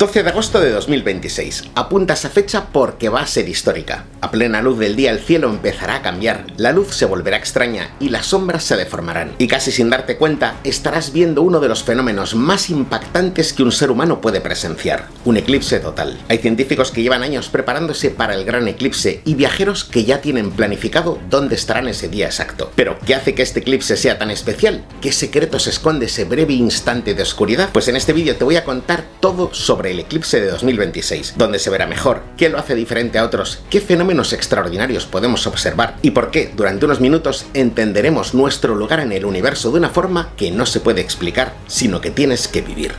12 de agosto de 2026. Apunta esa fecha porque va a ser histórica. A plena luz del día el cielo empezará a cambiar, la luz se volverá extraña y las sombras se deformarán. Y casi sin darte cuenta, estarás viendo uno de los fenómenos más impactantes que un ser humano puede presenciar: un eclipse total. Hay científicos que llevan años preparándose para el gran eclipse y viajeros que ya tienen planificado dónde estarán ese día exacto. Pero, ¿qué hace que este eclipse sea tan especial? ¿Qué secretos esconde ese breve instante de oscuridad? Pues en este vídeo te voy a contar todo sobre el eclipse de 2026, dónde se verá mejor, qué lo hace diferente a otros, qué fenómenos extraordinarios podemos observar y por qué durante unos minutos entenderemos nuestro lugar en el universo de una forma que no se puede explicar, sino que tienes que vivir.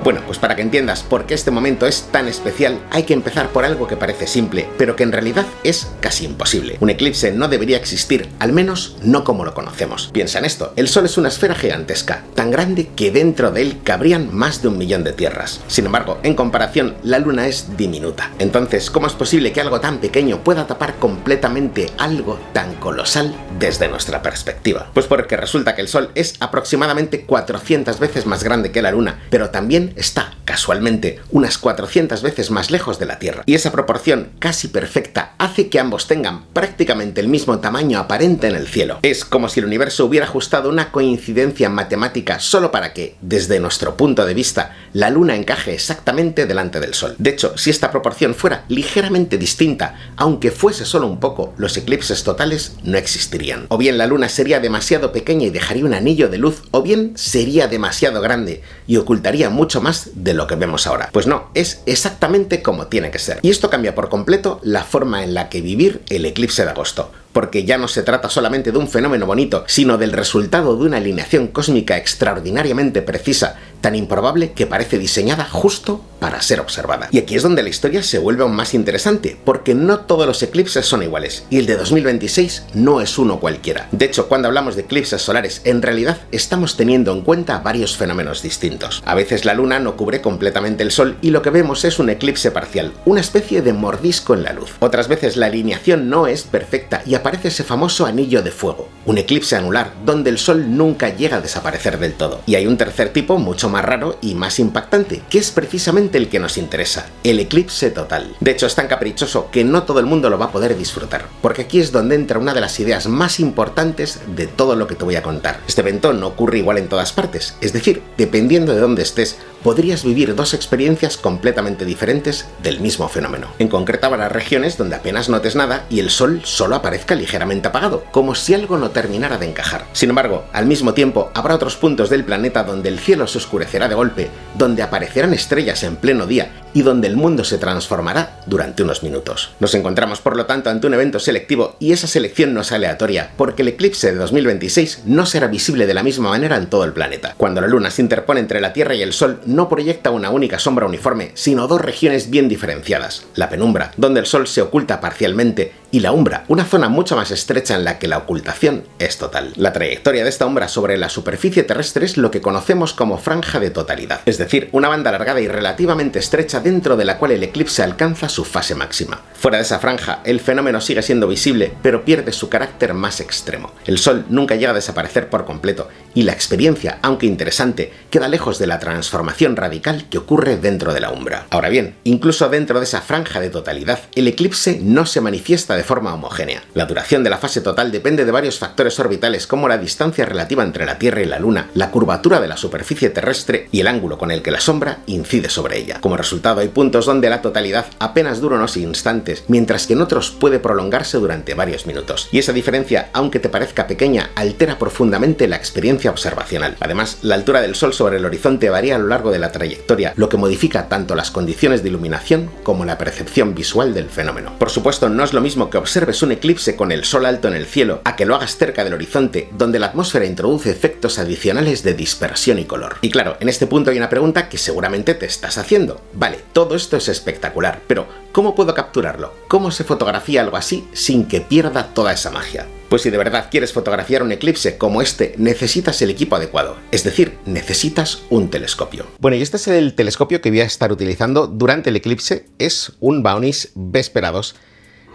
Bueno, pues para que entiendas por qué este momento es tan especial, hay que empezar por algo que parece simple, pero que en realidad es casi imposible. Un eclipse no debería existir, al menos no como lo conocemos. Piensa en esto: el Sol es una esfera gigantesca, tan grande que dentro de él cabrían más de 1 millón de tierras. Sin embargo, en comparación, la Luna es diminuta. Entonces, ¿cómo es posible que algo tan pequeño pueda tapar completamente algo tan colosal desde nuestra perspectiva? Pues porque resulta que el Sol es aproximadamente 400 veces más grande que la Luna, pero también está, casualmente, unas 400 veces más lejos de la Tierra. Y esa proporción casi perfecta hace que ambos tengan prácticamente el mismo tamaño aparente en el cielo. Es como si el universo hubiera ajustado una coincidencia matemática solo para que, desde nuestro punto de vista, la Luna encaje exactamente delante del Sol. De hecho, si esta proporción fuera ligeramente distinta, aunque fuese solo un poco, los eclipses totales no existirían. O bien la Luna sería demasiado pequeña y dejaría un anillo de luz, o bien sería demasiado grande y ocultaría mucho más de lo que vemos ahora. Pues no, es exactamente como tiene que ser. Y esto cambia por completo la forma en la que vivir el eclipse de agosto. Porque ya no se trata solamente de un fenómeno bonito, sino del resultado de una alineación cósmica extraordinariamente precisa, tan improbable que parece diseñada justo para ser observada. Y aquí es donde la historia se vuelve aún más interesante, porque no todos los eclipses son iguales, y el de 2026 no es uno cualquiera. De hecho, cuando hablamos de eclipses solares, en realidad estamos teniendo en cuenta varios fenómenos distintos. A veces la Luna no cubre completamente el Sol y lo que vemos es un eclipse parcial, una especie de mordisco en la luz. Otras veces la alineación no es perfecta y aparece ese famoso anillo de fuego, un eclipse anular donde el Sol nunca llega a desaparecer del todo. Y hay un tercer tipo mucho más raro y más impactante, que es precisamente el que nos interesa: el eclipse total. De hecho, es tan caprichoso que no todo el mundo lo va a poder disfrutar, porque aquí es donde entra una de las ideas más importantes de todo lo que te voy a contar. Este evento no ocurre igual en todas partes, es decir, dependiendo de dónde estés, podrías vivir dos experiencias completamente diferentes del mismo fenómeno. En concreto, habrá regiones donde apenas notes nada y el Sol solo aparezca ligeramente apagado, como si algo no terminara de encajar. Sin embargo, al mismo tiempo, habrá otros puntos del planeta donde el cielo se oscurecerá de golpe, donde aparecerán estrellas en pleno día y donde el mundo se transformará durante unos minutos. Nos encontramos, por lo tanto, ante un evento selectivo, y esa selección no es aleatoria, porque el eclipse de 2026 no será visible de la misma manera en todo el planeta. Cuando la Luna se interpone entre la Tierra y el Sol, no proyecta una única sombra uniforme, sino dos regiones bien diferenciadas: la penumbra, donde el Sol se oculta parcialmente, y la umbra, una zona mucho más estrecha en la que la ocultación es total. La trayectoria de esta umbra sobre la superficie terrestre es lo que conocemos como franja de totalidad, es decir, una banda alargada y relativamente estrecha dentro de la cual el eclipse alcanza su fase máxima. Fuera de esa franja, el fenómeno sigue siendo visible, pero pierde su carácter más extremo. El Sol nunca llega a desaparecer por completo, y la experiencia, aunque interesante, queda lejos de la transformación radical que ocurre dentro de la umbra. Ahora bien, incluso dentro de esa franja de totalidad, el eclipse no se manifiesta de forma homogénea. La duración de la fase total depende de varios factores orbitales, como la distancia relativa entre la Tierra y la Luna, la curvatura de la superficie terrestre y el ángulo con el que la sombra incide sobre ella. Como resultado, hay puntos donde la totalidad apenas dura unos instantes, mientras que en otros puede prolongarse durante varios minutos. Y esa diferencia, aunque te parezca pequeña, altera profundamente la experiencia observacional. Además, la altura del Sol sobre el horizonte varía a lo largo de la trayectoria, lo que modifica tanto las condiciones de iluminación como la percepción visual del fenómeno. Por supuesto, no es lo mismo que observes un eclipse con el Sol alto en el cielo a que lo hagas cerca del horizonte, donde la atmósfera introduce efectos adicionales de dispersión y color. Y claro, en este punto hay una pregunta que seguramente te estás haciendo. Vale, todo esto es espectacular, pero ¿cómo puedo capturarlo? ¿Cómo se fotografía algo así sin que pierda toda esa magia? Pues si de verdad quieres fotografiar un eclipse como este, necesitas el equipo adecuado, es decir, necesitas un telescopio. Bueno, y este es el telescopio que voy a estar utilizando durante el eclipse, es un Vaonis Vespera 2.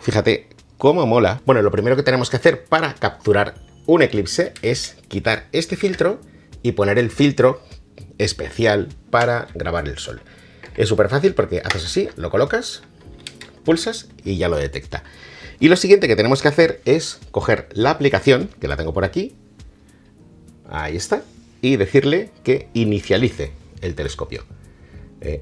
Fíjate cómo mola. Bueno, lo primero que tenemos que hacer para capturar un eclipse es quitar este filtro y poner el filtro especial para grabar el sol. Es súper fácil porque haces así, lo colocas, pulsas y ya lo detecta. Y lo siguiente que tenemos que hacer es coger la aplicación, que la tengo por aquí, ahí está, y decirle que inicialice el telescopio.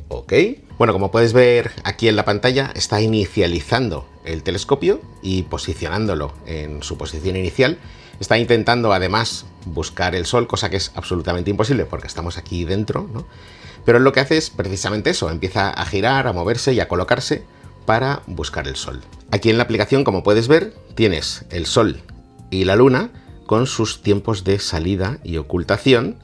Ok. Bueno, como puedes ver aquí en la pantalla, está inicializando el telescopio y posicionándolo en su posición inicial. Está intentando además buscar el sol, cosa que es absolutamente imposible porque estamos aquí dentro, ¿no? Pero lo que hace es precisamente eso, empieza a girar, a moverse y a colocarse para buscar el sol. Aquí en la aplicación, como puedes ver, tienes el sol y la luna con sus tiempos de salida y ocultación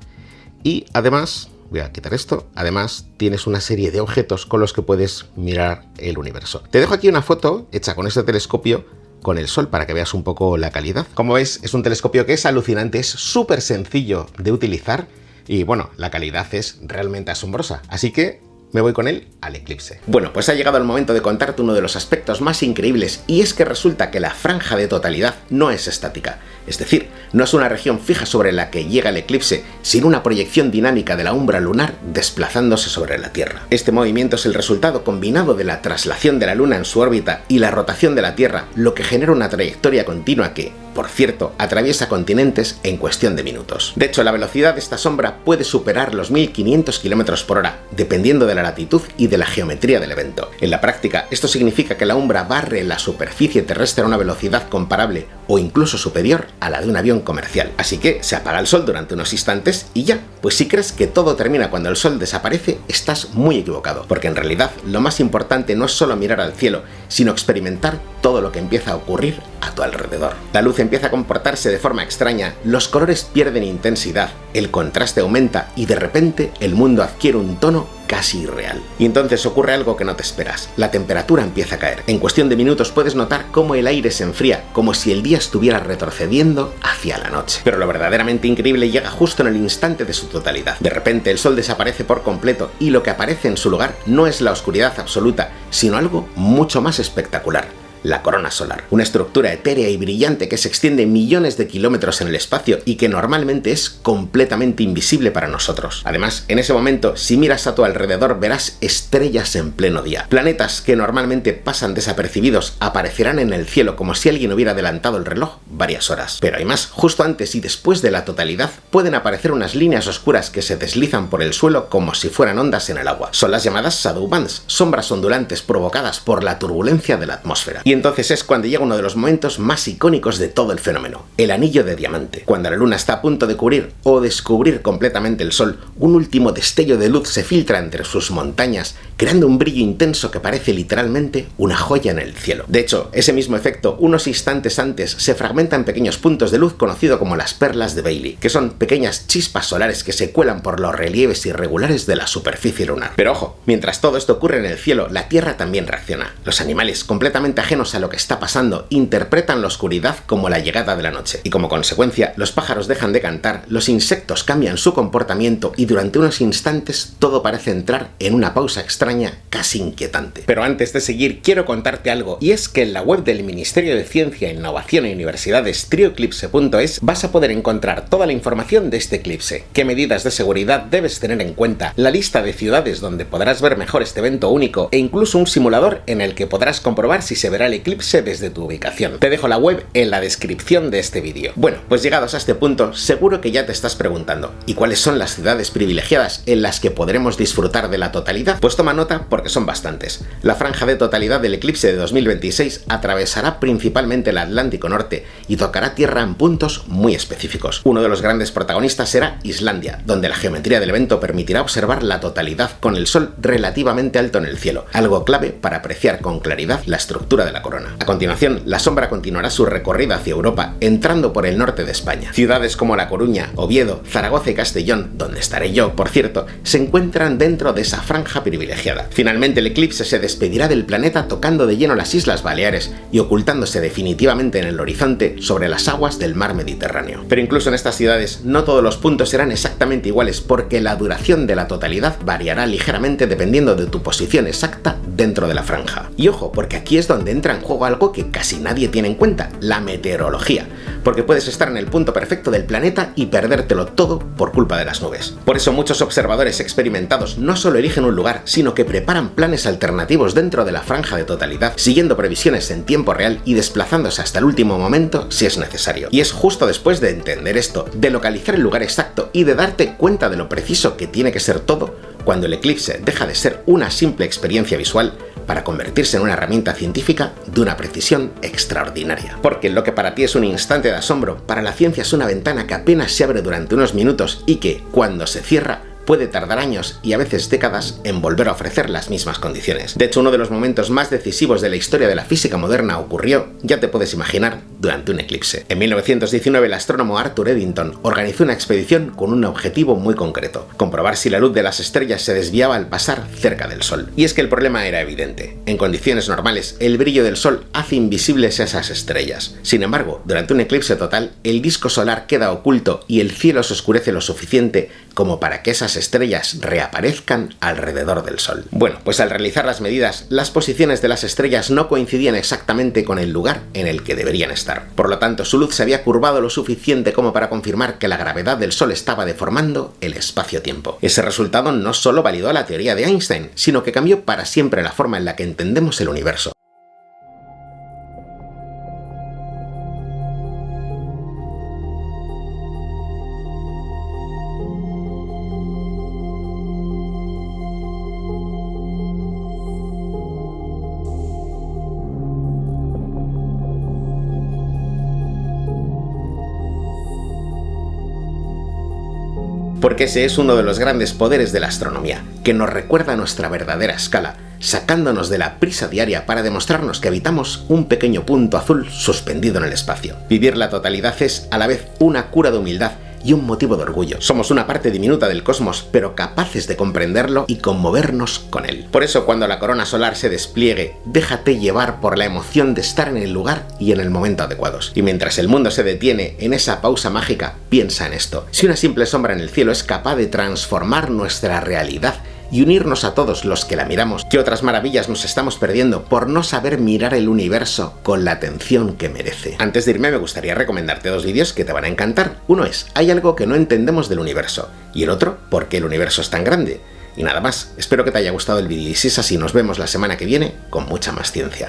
y además, voy a quitar esto, además tienes una serie de objetos con los que puedes mirar el universo. Te dejo aquí una foto hecha con este telescopio con el sol para que veas un poco la calidad. Como ves, es un telescopio que es alucinante, es súper sencillo de utilizar y bueno, la calidad es realmente asombrosa. Así que me voy con él al eclipse. Bueno, pues ha llegado el momento de contarte uno de los aspectos más increíbles y es que resulta que la franja de totalidad no es estática. Es decir, no es una región fija sobre la que llega el eclipse, sino una proyección dinámica de la umbra lunar desplazándose sobre la Tierra. Este movimiento es el resultado combinado de la traslación de la Luna en su órbita y la rotación de la Tierra, lo que genera una trayectoria continua que, por cierto, atraviesa continentes en cuestión de minutos. De hecho, la velocidad de esta sombra puede superar los 1500 km/h, dependiendo de la latitud y de la geometría del evento. En la práctica, esto significa que la umbra barre la superficie terrestre a una velocidad comparable o incluso superior a la de un avión comercial. Así que se apaga el sol durante unos instantes y ya. Pues si crees que todo termina cuando el sol desaparece, estás muy equivocado, porque en realidad lo más importante no es solo mirar al cielo, sino experimentar todo lo que empieza a ocurrir a tu alrededor. La luz empieza a comportarse de forma extraña, los colores pierden intensidad, el contraste aumenta y de repente el mundo adquiere un tono casi irreal. Y entonces ocurre algo que no te esperas. La temperatura empieza a caer. En cuestión de minutos puedes notar cómo el aire se enfría, como si el día estuviera retrocediendo hacia la noche. Pero lo verdaderamente increíble llega justo en el instante de su totalidad. De repente el sol desaparece por completo y lo que aparece en su lugar no es la oscuridad absoluta, sino algo mucho más espectacular. La corona solar, una estructura etérea y brillante que se extiende millones de kilómetros en el espacio y que normalmente es completamente invisible para nosotros. Además, en ese momento, si miras a tu alrededor verás estrellas en pleno día. Planetas que normalmente pasan desapercibidos aparecerán en el cielo como si alguien hubiera adelantado el reloj varias horas. Pero hay más, justo antes y después de la totalidad pueden aparecer unas líneas oscuras que se deslizan por el suelo como si fueran ondas en el agua. Son las llamadas shadow bands, sombras ondulantes provocadas por la turbulencia de la atmósfera. Y entonces es cuando llega uno de los momentos más icónicos de todo el fenómeno, el anillo de diamante. Cuando la luna está a punto de cubrir o descubrir completamente el sol, un último destello de luz se filtra entre sus montañas, creando un brillo intenso que parece literalmente una joya en el cielo. De hecho, ese mismo efecto, unos instantes antes, se fragmenta en pequeños puntos de luz conocido como las perlas de Bailey, que son pequeñas chispas solares que se cuelan por los relieves irregulares de la superficie lunar. Pero ojo, mientras todo esto ocurre en el cielo, la Tierra también reacciona. Los animales, completamente ajenos a lo que está pasando, interpretan la oscuridad como la llegada de la noche. Y como consecuencia, los pájaros dejan de cantar, los insectos cambian su comportamiento y durante unos instantes todo parece entrar en una pausa extraña, casi inquietante. Pero antes de seguir, quiero contarte algo, y es que en la web del Ministerio de Ciencia, Innovación e Universidades, trioeclipse.es, vas a poder encontrar toda la información de este eclipse, qué medidas de seguridad debes tener en cuenta, la lista de ciudades donde podrás ver mejor este evento único e incluso un simulador en el que podrás comprobar si se verá el eclipse desde tu ubicación. Te dejo la web en la descripción de este vídeo. Bueno, pues llegados a este punto, seguro que ya te estás preguntando, ¿y cuáles son las ciudades privilegiadas en las que podremos disfrutar de la totalidad? Pues toma nota porque son bastantes. La franja de totalidad del eclipse de 2026 atravesará principalmente el Atlántico Norte y tocará tierra en puntos muy específicos. Uno de los grandes protagonistas será Islandia, donde la geometría del evento permitirá observar la totalidad con el sol relativamente alto en el cielo, algo clave para apreciar con claridad la estructura de la corona. A continuación, la sombra continuará su recorrido hacia Europa, entrando por el norte de España. Ciudades como La Coruña, Oviedo, Zaragoza y Castellón, donde estaré yo, por cierto, se encuentran dentro de esa franja privilegiada. Finalmente, el eclipse se despedirá del planeta tocando de lleno las Islas Baleares y ocultándose definitivamente en el horizonte sobre las aguas del mar Mediterráneo. Pero incluso en estas ciudades, no todos los puntos serán exactamente iguales porque la duración de la totalidad variará ligeramente dependiendo de tu posición exacta dentro de la franja. Y ojo, porque aquí es donde entra entra en juego algo que casi nadie tiene en cuenta, la meteorología, porque puedes estar en el punto perfecto del planeta y perdértelo todo por culpa de las nubes. Por eso muchos observadores experimentados no solo eligen un lugar, sino que preparan planes alternativos dentro de la franja de totalidad, siguiendo previsiones en tiempo real y desplazándose hasta el último momento si es necesario. Y es justo después de entender esto, de localizar el lugar exacto y de darte cuenta de lo preciso que tiene que ser todo, cuando el eclipse deja de ser una simple experiencia visual para convertirse en una herramienta científica de una precisión extraordinaria. Porque lo que para ti es un instante de asombro, para la ciencia es una ventana que apenas se abre durante unos minutos y que, cuando se cierra, puede tardar años y a veces décadas en volver a ofrecer las mismas condiciones. De hecho, uno de los momentos más decisivos de la historia de la física moderna ocurrió, ya te puedes imaginar, durante un eclipse. En 1919 el astrónomo Arthur Eddington organizó una expedición con un objetivo muy concreto: comprobar si la luz de las estrellas se desviaba al pasar cerca del Sol. Y es que el problema era evidente. En condiciones normales, el brillo del Sol hace invisibles esas estrellas. Sin embargo, durante un eclipse total, el disco solar queda oculto y el cielo se oscurece lo suficiente como para que esas estrellas reaparezcan alrededor del Sol. Bueno, pues al realizar las medidas, las posiciones de las estrellas no coincidían exactamente con el lugar en el que deberían estar. Por lo tanto, su luz se había curvado lo suficiente como para confirmar que la gravedad del Sol estaba deformando el espacio-tiempo. Ese resultado no solo validó la teoría de Einstein, sino que cambió para siempre la forma en la que entendemos el universo. Porque ese es uno de los grandes poderes de la astronomía, que nos recuerda nuestra verdadera escala, sacándonos de la prisa diaria para demostrarnos que habitamos un pequeño punto azul suspendido en el espacio. Vivir la totalidad es, a la vez, una cura de humildad y un motivo de orgullo. Somos una parte diminuta del cosmos, pero capaces de comprenderlo y conmovernos con él. Por eso, cuando la corona solar se despliegue, déjate llevar por la emoción de estar en el lugar y en el momento adecuados. Y mientras el mundo se detiene en esa pausa mágica, piensa en esto: si una simple sombra en el cielo es capaz de transformar nuestra realidad y unirnos a todos los que la miramos, ¿qué otras maravillas nos estamos perdiendo por no saber mirar el universo con la atención que merece? Antes de irme, me gustaría recomendarte dos vídeos que te van a encantar. Uno es "Hay algo que no entendemos del universo", y el otro "¿Por qué el universo es tan grande?". Y nada más, espero que te haya gustado el vídeo y si es así, nos vemos la semana que viene con mucha más ciencia.